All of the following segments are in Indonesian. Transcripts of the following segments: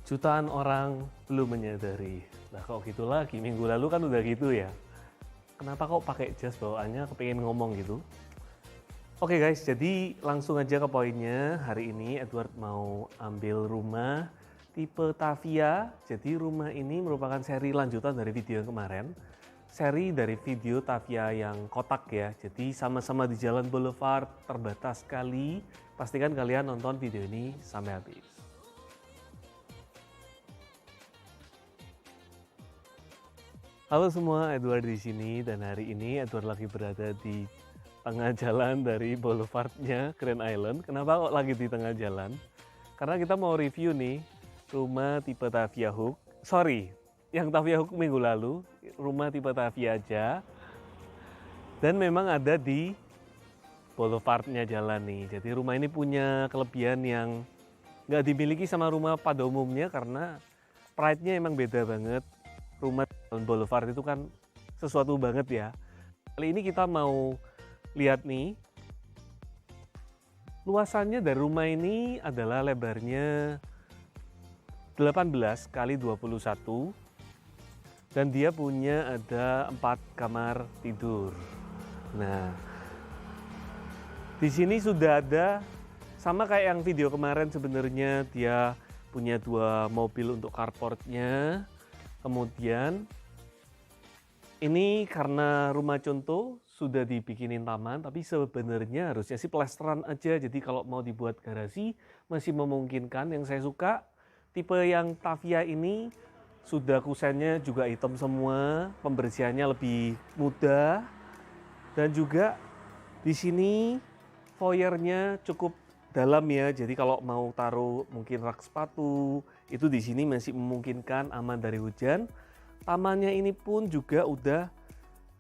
Jutaan orang belum menyadari. Nah kok gitu lagi, minggu lalu kan udah gitu ya. Kenapa kok pakai jas bawaannya kepengen ngomong gitu? Oke guys, jadi langsung aja ke poinnya. Hari ini Edward mau ambil rumah tipe Tavia. Jadi rumah ini merupakan seri lanjutan dari video yang kemarin. Seri dari video Tavia yang kotak ya. Jadi sama-sama di Jalan Boulevard, terbatas sekali. Pastikan kalian nonton video ini sampai habis. Halo semua, Edward di sini dan hari ini Edward lagi berada di tengah jalan dari boulevardnya Grand Island. Kenapa kok lagi di tengah jalan? Karena kita mau review nih rumah tipe Tavia Hook. Sorry, yang Tavia Hook minggu lalu, rumah tipe Tavia aja. Dan memang ada di boulevardnya jalan nih. Jadi rumah ini punya kelebihan yang nggak dimiliki sama rumah pada umumnya karena pride-nya emang beda banget. Rumah boulevard itu kan sesuatu banget ya. Kali ini kita mau lihat nih, luasannya dari rumah ini adalah lebarnya 18 kali 21 dan dia punya ada 4 kamar tidur. Nah, di sini sudah ada sama kayak yang video kemarin sebenarnya, dia punya 2 mobil untuk carportnya. Kemudian ini karena rumah contoh sudah dibikinin taman, tapi sebenarnya harusnya sih plesteran aja. Jadi kalau mau dibuat garasi masih memungkinkan. Yang saya suka tipe yang Tavia ini sudah kusennya juga hitam semua, pembersihannya lebih mudah. Dan juga di sini foyernya cukup dalam ya. Jadi kalau mau taruh mungkin rak sepatu itu di sini masih memungkinkan, aman dari hujan. Tamannya ini pun juga udah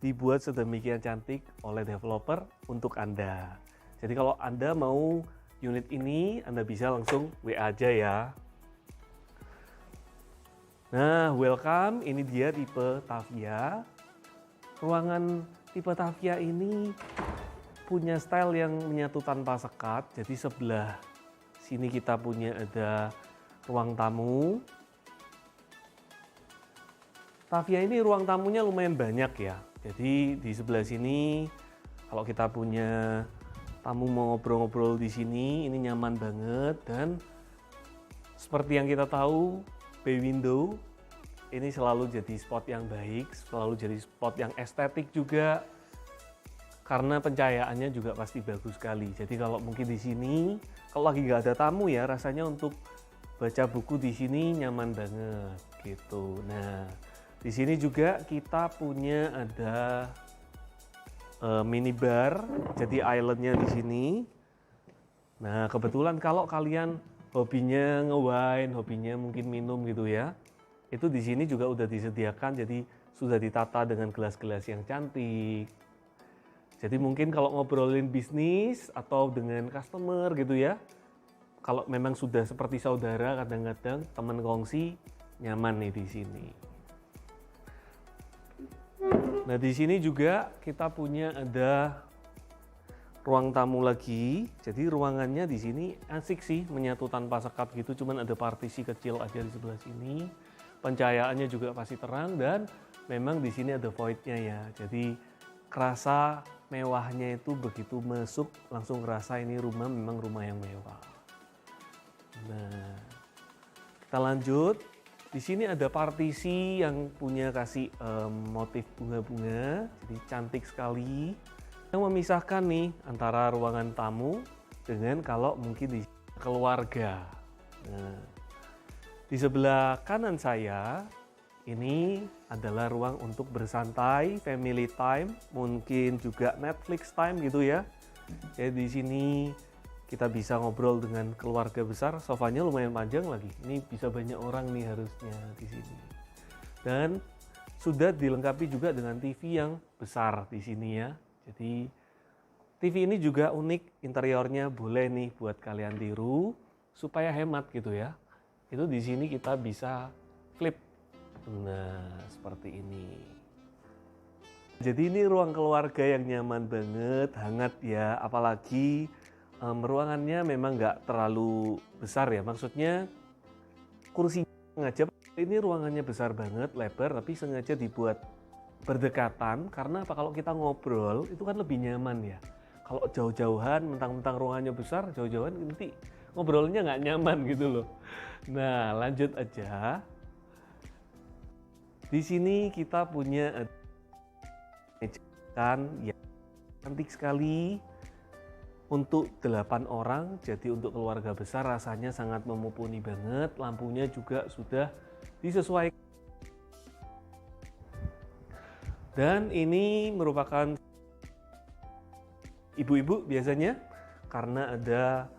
dibuat sedemikian cantik oleh developer untuk Anda. Jadi kalau Anda mau unit ini, Anda bisa langsung WA aja ya. Nah, welcome. Ini dia tipe Tavia. Ruangan tipe Tavia ini punya style yang menyatu tanpa sekat. Jadi sebelah sini kita punya ada ruang tamu. Tavia ini ruang tamunya lumayan banyak ya. Jadi di sebelah sini kalau kita punya tamu mau ngobrol-ngobrol di sini, ini nyaman banget. Dan seperti yang kita tahu, bay window ini selalu jadi spot yang baik, selalu jadi spot yang estetik juga. Karena pencahayaannya juga pasti bagus sekali. Jadi kalau mungkin di sini, kalau lagi nggak ada tamu ya, rasanya untuk baca buku di sini nyaman banget gitu. Nah, di sini juga kita punya ada minibar, jadi islandnya di sini. Nah, kebetulan kalau kalian hobinya nge-wine, hobinya mungkin minum gitu ya, itu di sini juga udah disediakan, jadi sudah ditata dengan gelas-gelas yang cantik. Jadi mungkin kalau ngobrolin bisnis atau dengan customer gitu ya, kalau memang sudah seperti saudara, kadang-kadang teman kongsi nyaman nih di sini. Nah, di sini juga kita punya ada ruang tamu lagi. Jadi ruangannya di sini asik sih, menyatu tanpa sekat gitu, cuman ada partisi kecil aja di sebelah sini. Pencahayaannya juga pasti terang dan memang di sini ada void-nya ya. Jadi kerasa mewahnya itu begitu masuk langsung kerasa ini rumah memang rumah yang mewah. Nah, kita lanjut. Di sini ada partisi yang punya kasih motif bunga-bunga, jadi cantik sekali. Yang memisahkan nih antara ruangan tamu dengan kalau mungkin di keluarga. Nah, di sebelah kanan saya ini adalah ruang untuk bersantai, family time, mungkin juga Netflix time gitu ya. Jadi di sini kita bisa ngobrol dengan keluarga besar, sofanya lumayan panjang lagi. Ini bisa banyak orang nih harusnya di sini. Dan sudah dilengkapi juga dengan TV yang besar di sini ya. Jadi TV ini juga unik, interiornya boleh nih buat kalian tiru supaya hemat gitu ya. Itu di sini kita bisa flip. Nah, seperti ini. Jadi ini ruang keluarga yang nyaman banget, hangat ya, apalagi ruangannya memang nggak terlalu besar ya, maksudnya kursi Sengaja ini ruangannya besar banget, lebar, tapi sengaja dibuat berdekatan karena apa? Kalau kita ngobrol itu kan lebih nyaman ya. Kalau jauh-jauhan, mentang-mentang ruangannya besar, jauh-jauhan nanti ngobrolnya nggak nyaman gitu loh. Nah, lanjut aja. Di sini kita punya meja ya cantik sekali untuk 8 orang, jadi untuk keluarga besar rasanya sangat memumpuni banget. Lampunya juga sudah disesuaikan. Dan ini merupakan ibu-ibu biasanya karena ada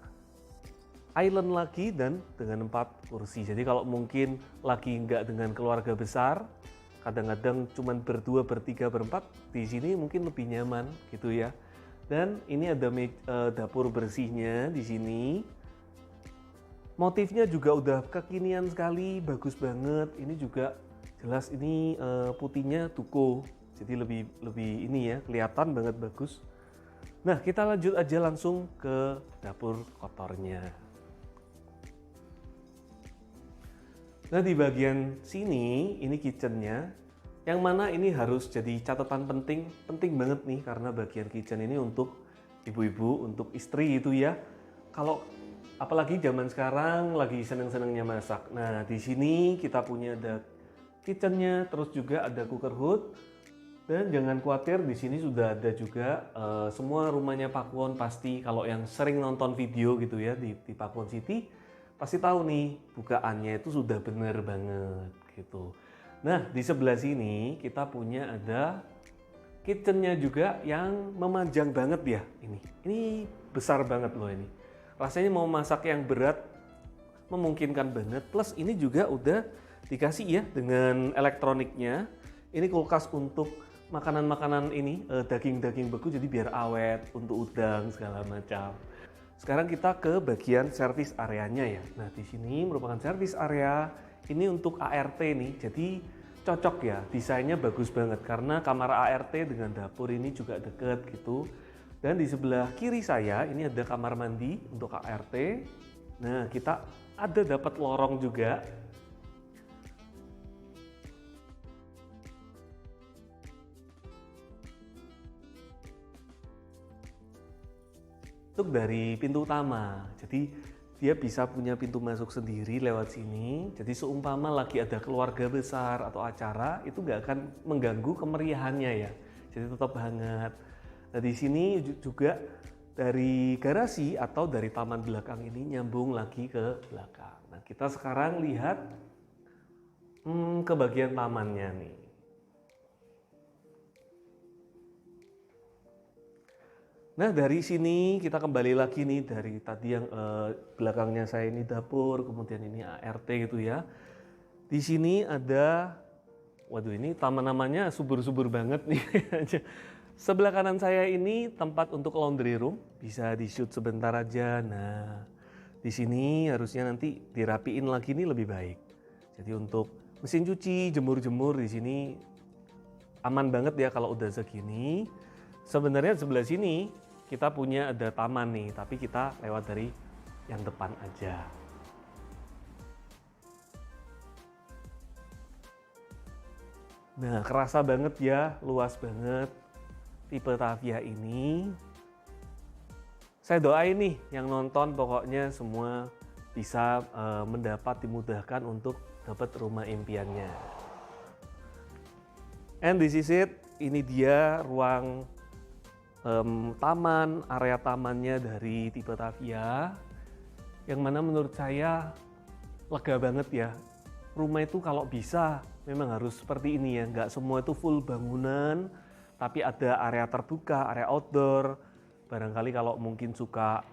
island lagi dan dengan 4 kursi. Jadi kalau mungkin lagi nggak dengan keluarga besar, kadang-kadang cuma berdua, bertiga, berempat, di sini mungkin lebih nyaman gitu ya. Dan ini ada dapur bersihnya di sini. Motifnya juga udah kekinian sekali, bagus banget. Ini juga jelas ini putihnya duko, jadi lebih ini ya, kelihatan banget bagus. Nah, kita lanjut aja langsung ke dapur kotornya. Nah, di bagian sini ini kitchennya, yang mana ini harus jadi catatan penting banget nih, karena bagian kitchen ini untuk ibu-ibu, untuk istri itu ya. Kalau apalagi zaman sekarang lagi seneng-senengnya masak. Nah, di sini kita punya ada kitchennya, terus juga ada cooker hood. Dan jangan khawatir, di sini sudah ada juga semua rumahnya Pakuwon. Pasti kalau yang sering nonton video gitu ya di Pakuwon City pasti tahu nih bukaannya itu sudah bener banget gitu. Nah, di sebelah sini kita punya ada kitchennya juga yang memanjang banget ya. Ini besar banget loh ini. Rasanya mau masak yang berat memungkinkan banget. Plus ini juga udah dikasih ya dengan elektroniknya. Ini kulkas untuk makanan-makanan ini, daging-daging beku, jadi biar awet, untuk udang segala macam. Sekarang kita ke bagian service areanya ya. Nah, di sini merupakan service area. Ini untuk ART nih, jadi cocok ya, desainnya bagus banget karena kamar ART dengan dapur ini juga deket gitu. Dan di sebelah kiri saya ini ada kamar mandi untuk ART. Nah, kita ada dapat lorong juga. Untuk dari pintu utama, jadi dia bisa punya pintu masuk sendiri lewat sini. Jadi seumpama lagi ada keluarga besar atau acara, itu nggak akan mengganggu kemeriahannya ya. Jadi tetap hangat. Nah, di sini juga dari garasi atau dari taman belakang ini nyambung lagi ke belakang. Nah, kita sekarang lihat ke bagian tamannya nih. Nah, dari sini kita kembali lagi nih dari tadi yang belakangnya saya ini dapur, kemudian ini ART gitu ya. Di sini ada, waduh ini taman namanya subur-subur banget nih. Sebelah kanan saya ini tempat untuk laundry room, bisa di shoot sebentar aja. Nah, di sini harusnya nanti dirapiin lagi nih lebih baik. Jadi untuk mesin cuci, jemur-jemur di sini aman banget ya kalau udah segini. Sebenarnya sebelah sini kita punya ada taman nih, tapi kita lewat dari yang depan aja. Nah, kerasa banget ya, luas banget tipe Tavia ini. Saya doain nih yang nonton pokoknya semua bisa mendapat, dimudahkan untuk dapat rumah impiannya. And this is it, ini dia ruang taman, area tamannya dari tipe Tavia, yang mana menurut saya lega banget ya. Rumah itu kalau bisa memang harus seperti ini ya, nggak semua itu full bangunan, tapi ada area terbuka, area outdoor. Barangkali kalau mungkin suka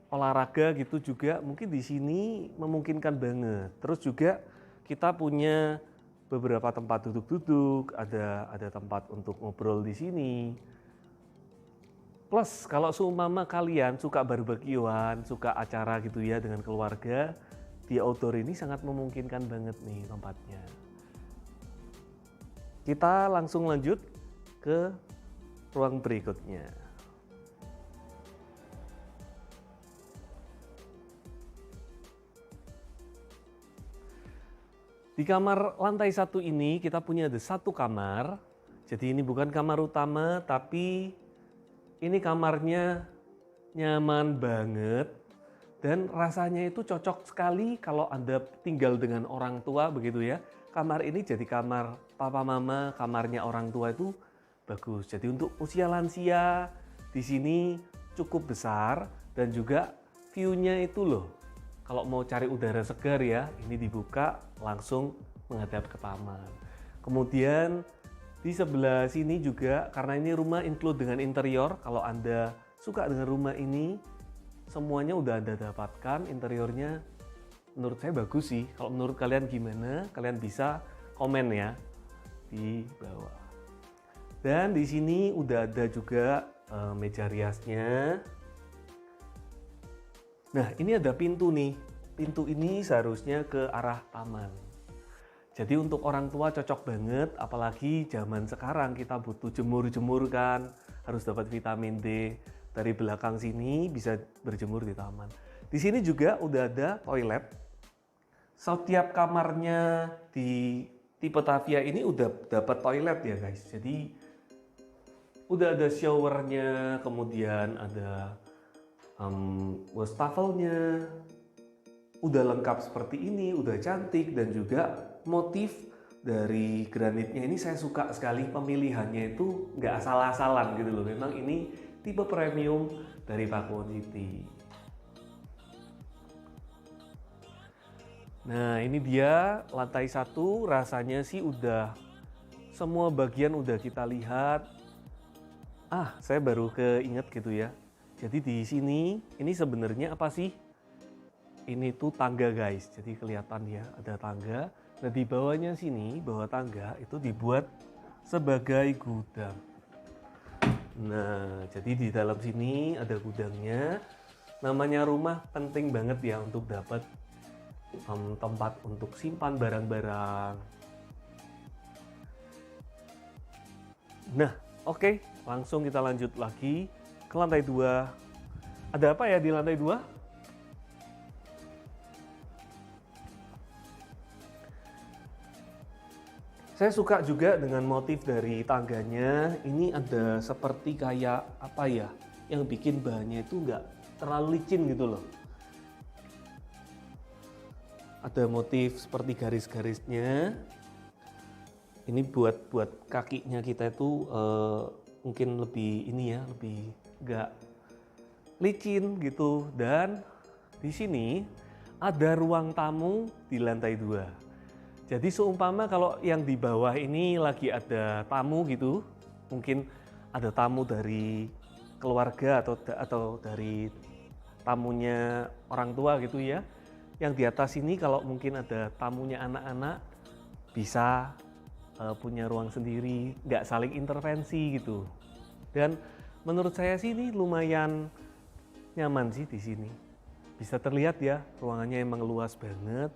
olahraga gitu juga mungkin di sini memungkinkan banget. Terus juga kita punya beberapa tempat duduk-duduk, ada tempat untuk ngobrol di sini. Plus kalau seumpama kalian suka barbekyuan, suka acara gitu ya dengan keluarga, di outdoor ini sangat memungkinkan banget nih tempatnya. Kita langsung lanjut ke ruang berikutnya. Di kamar lantai 1 ini kita punya ada 1 kamar. Jadi ini bukan kamar utama, tapi ini kamarnya nyaman banget. Dan rasanya itu cocok sekali kalau Anda tinggal dengan orang tua begitu ya. Kamar ini jadi kamar papa mama, kamarnya orang tua itu bagus. Jadi untuk usia lansia di sini cukup besar dan juga view-nya itu loh. Kalau mau cari udara segar ya, ini dibuka langsung menghadap ke taman. Kemudian di sebelah sini juga karena ini rumah include dengan interior, kalau Anda suka dengan rumah ini semuanya udah Anda dapatkan, interiornya menurut saya bagus sih. Kalau menurut kalian gimana? Kalian bisa komen ya di bawah. Dan di sini udah ada juga meja riasnya. Nah, ini ada pintu nih. Pintu ini seharusnya ke arah taman. Jadi untuk orang tua cocok banget, apalagi zaman sekarang kita butuh jemur-jemur kan, harus dapat vitamin D. Dari belakang sini bisa berjemur di taman. Di sini juga udah ada toilet. Setiap kamarnya di tipe Tavia ini udah dapat toilet ya guys. Jadi udah ada showernya, kemudian ada wastafelnya. Udah lengkap seperti ini, udah cantik dan juga motif dari granitnya ini saya suka sekali, pemilihannya itu nggak asal-asalan gitu loh. Memang ini tipe premium dari Pakuwon City. Nah ini dia lantai 1, rasanya sih udah semua bagian udah kita lihat. Saya baru keinget gitu ya. Jadi di sini ini sebenarnya apa sih? Ini tuh tangga guys, jadi kelihatan ya ada tangga. Nah di bawahnya sini, bawah tangga itu dibuat sebagai gudang. Nah, jadi di dalam sini ada gudangnya. Namanya rumah penting banget ya untuk dapat tempat untuk simpan barang-barang. Nah, oke, langsung kita lanjut lagi ke lantai 2. Ada apa ya di lantai 2? Saya suka juga dengan motif dari tangganya. Ini ada seperti kayak apa ya, yang bikin bahannya itu nggak terlalu licin gitu loh. Ada motif seperti garis-garisnya. Ini buat kakinya kita itu mungkin lebih ini ya, lebih nggak licin gitu. Dan di sini ada ruang tamu di lantai 2. Jadi seumpama kalau yang di bawah ini lagi ada tamu gitu, mungkin ada tamu dari keluarga atau dari tamunya orang tua gitu ya. Yang di atas ini kalau mungkin ada tamunya anak-anak bisa punya ruang sendiri, nggak saling intervensi gitu. Dan menurut saya sih ini lumayan nyaman sih di sini. Bisa terlihat ya ruangannya emang luas banget.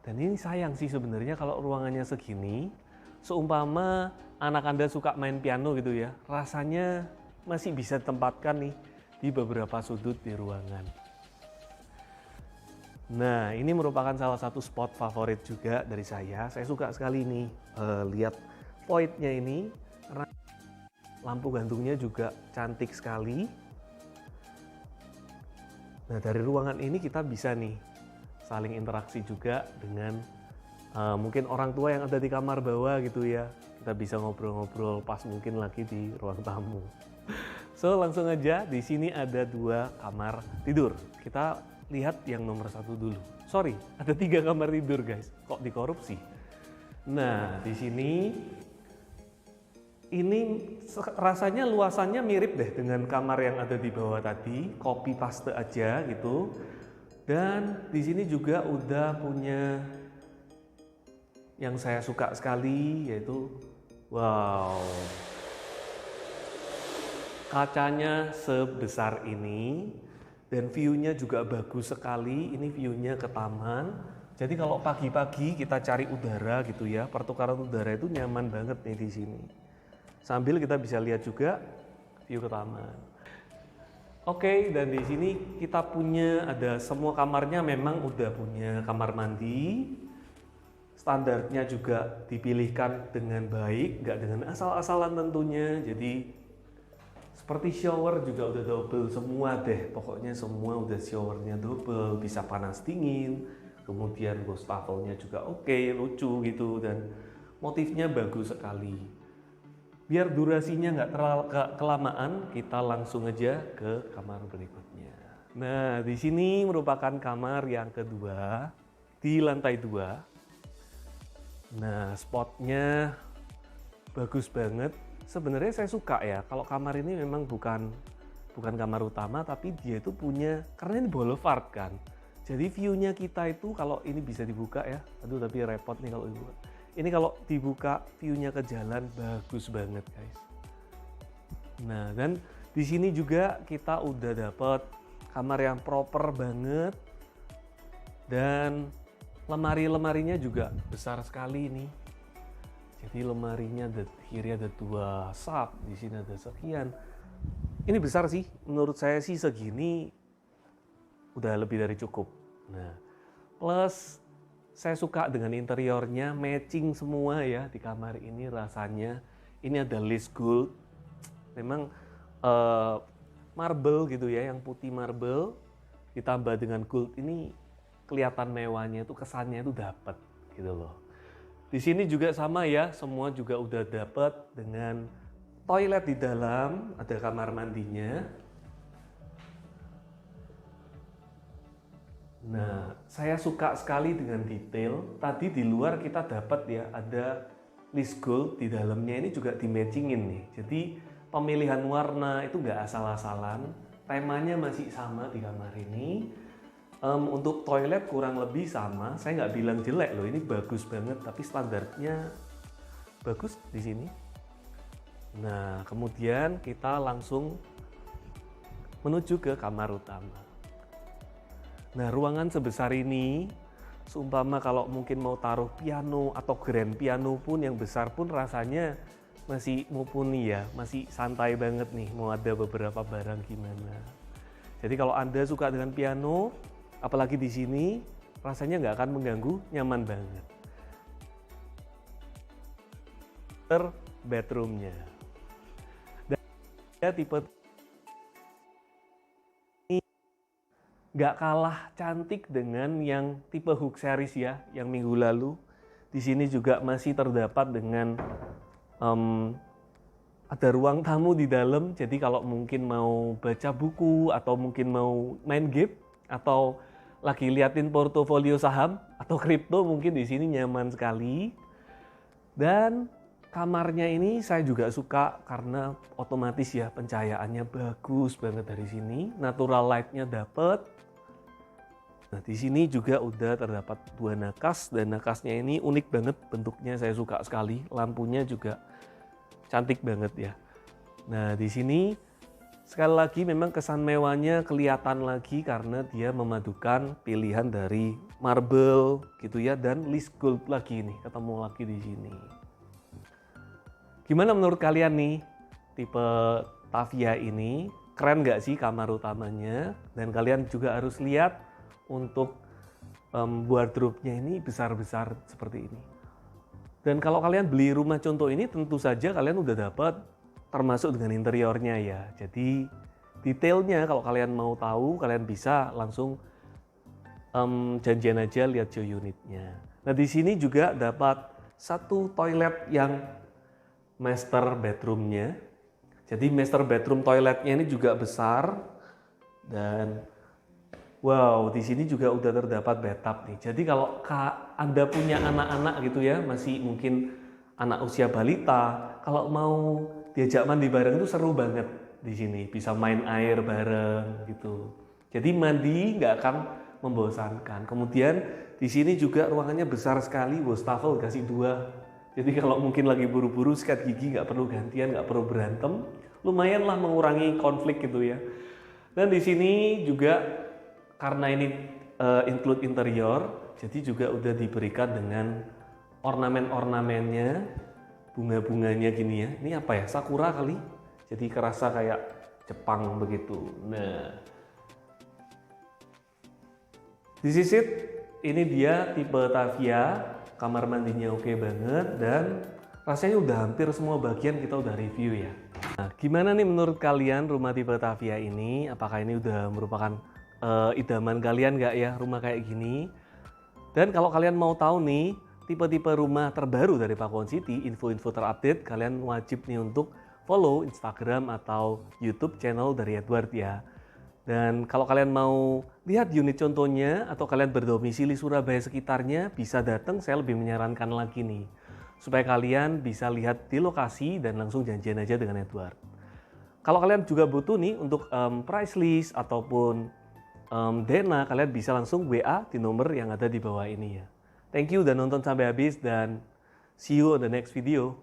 Dan ini sayang sih sebenarnya kalau ruangannya segini, seumpama anak Anda suka main piano gitu ya, rasanya masih bisa ditempatkan nih di beberapa sudut di ruangan. Nah, ini merupakan salah satu spot favorit juga dari saya. Saya suka sekali nih lihat void-nya ini, karena lampu gantungnya juga cantik sekali. Nah, dari ruangan ini kita bisa nih saling interaksi juga dengan mungkin orang tua yang ada di kamar bawah gitu ya. Kita bisa ngobrol-ngobrol pas mungkin lagi di ruang tamu. So langsung aja, di sini ada 2 kamar tidur. Kita lihat yang nomor 1 dulu. Sorry, ada 3 kamar tidur guys. Kok dikorupsi? Nah di sini ini rasanya luasannya mirip deh dengan kamar yang ada di bawah tadi. Copy paste aja gitu. Dan di sini juga udah punya yang saya suka sekali, yaitu wow, kacanya sebesar ini dan view-nya juga bagus sekali. Ini view-nya ke taman. Jadi kalau pagi-pagi kita cari udara gitu ya, pertukaran udara itu nyaman banget nih di sini. Sambil kita bisa lihat juga view ke taman. Oke, dan di sini kita punya ada semua kamarnya memang udah punya kamar mandi. Standarnya juga dipilihkan dengan baik, nggak dengan asal-asalan tentunya. Jadi seperti shower juga udah double semua deh. Pokoknya semua udah showernya double, bisa panas dingin. Kemudian wastafelnya juga oke, lucu gitu, dan motifnya bagus sekali. Biar durasinya nggak terlalu kelamaan, kita langsung aja ke kamar berikutnya. Nah, di sini merupakan kamar yang kedua di lantai 2. Nah, spotnya bagus banget. Sebenarnya saya suka ya, kalau kamar ini memang bukan kamar utama, tapi dia itu punya, karena ini boulevard kan. Jadi view-nya kita itu kalau ini bisa dibuka ya. Aduh, tapi repot nih kalau dibuka. Ini kalau dibuka view-nya ke jalan bagus banget, guys. Nah, dan di sini juga kita udah dapet kamar yang proper banget. Dan lemari-lemarinya juga besar sekali nih. Jadi lemarinya di kiri ada 2 sub, di sini ada sekian. Ini besar sih, menurut saya sih segini udah lebih dari cukup. Nah, plus saya suka dengan interiornya, matching semua ya di kamar ini rasanya. Ini ada list gold, memang marble gitu ya, yang putih marble ditambah dengan gold ini kelihatan mewahnya itu, kesannya itu dapat gitu loh. Di sini juga sama ya, semua juga udah dapat dengan toilet di dalam, ada kamar mandinya. Nah, saya suka sekali dengan detail. Tadi di luar kita dapat ya, ada list gold, di dalamnya ini juga di-matchingin nih. Jadi pemilihan warna itu nggak asal-asalan, temanya masih sama di kamar ini. Untuk toilet kurang lebih sama, saya nggak bilang jelek loh, ini bagus banget, tapi standarnya bagus di sini. Nah, kemudian kita langsung menuju ke kamar utama. Nah, ruangan sebesar ini, seumpama kalau mungkin mau taruh piano atau grand piano pun yang besar pun rasanya masih mumpuni ya, masih santai banget nih, mau ada beberapa barang gimana. Jadi kalau Anda suka dengan piano, apalagi di sini, rasanya nggak akan mengganggu, nyaman banget. Bedroomnya. Dan dia tipe ini nggak kalah cantik dengan yang tipe Hook series ya, yang minggu lalu. Di sini juga masih terdapat dengan ada ruang tamu di dalam. Jadi kalau mungkin mau baca buku atau mungkin mau main game atau lagi liatin portofolio saham atau kripto, mungkin di sini nyaman sekali. Dan kamarnya ini saya juga suka karena otomatis ya pencahayaannya bagus banget dari sini, natural light-nya dapet. Nah, di sini juga udah terdapat 2 nakas, dan nakasnya ini unik banget bentuknya, saya suka sekali. Lampunya juga cantik banget ya. Nah, di sini sekali lagi memang kesan mewahnya kelihatan lagi karena dia memadukan pilihan dari marble gitu ya, dan list gold lagi nih, ketemu lagi di sini. Gimana menurut kalian nih tipe Tavia ini? Keren nggak sih kamar utamanya? Dan kalian juga harus lihat untuk wardrobe-nya ini besar-besar seperti ini. Dan kalau kalian beli rumah contoh ini, tentu saja kalian udah dapat termasuk dengan interiornya ya. Jadi detailnya kalau kalian mau tahu, kalian bisa langsung janjian aja lihat GeoUnit-nya. Nah, di sini juga dapat 1 toilet yang master bedroom-nya. Jadi master bedroom toiletnya ini juga besar, dan wow, di sini juga udah terdapat bathtub nih. Jadi kalau Anda punya anak-anak gitu ya, masih mungkin anak usia balita, kalau mau diajak mandi bareng itu seru banget di sini. Bisa main air bareng gitu. Jadi mandi nggak akan membosankan. Kemudian di sini juga ruangannya besar sekali, wastafel kasih 2. Jadi kalau mungkin lagi buru-buru sikat gigi, nggak perlu gantian, nggak perlu berantem, lumayan lah mengurangi konflik gitu ya. Dan di sini juga karena ini include interior, jadi juga udah diberikan dengan ornamen-ornamennya, bunga-bunganya gini ya. Ini apa ya? Sakura kali. Jadi kerasa kayak Jepang begitu. Nah, this is it. Ini dia tipe Tavia. kamar mandinya oke banget, dan rasanya udah hampir semua bagian kita udah review ya. Nah, gimana nih menurut kalian rumah tipe Tavia ini? Apakah ini udah merupakan idaman kalian nggak ya rumah kayak gini? Dan kalau kalian mau tahu nih tipe-tipe rumah terbaru dari Pakuwon City, info-info terupdate, kalian wajib nih untuk follow Instagram atau YouTube channel dari Edward ya. Dan kalau kalian mau lihat unit contohnya atau kalian berdomisili Surabaya sekitarnya, bisa datang, saya lebih menyarankan lagi nih. Supaya kalian bisa lihat di lokasi dan langsung janjian aja dengan Edward. Kalau kalian juga butuh nih untuk price list ataupun dana, kalian bisa langsung WA di nomor yang ada di bawah ini ya. Thank you udah nonton sampai habis dan see you on the next video.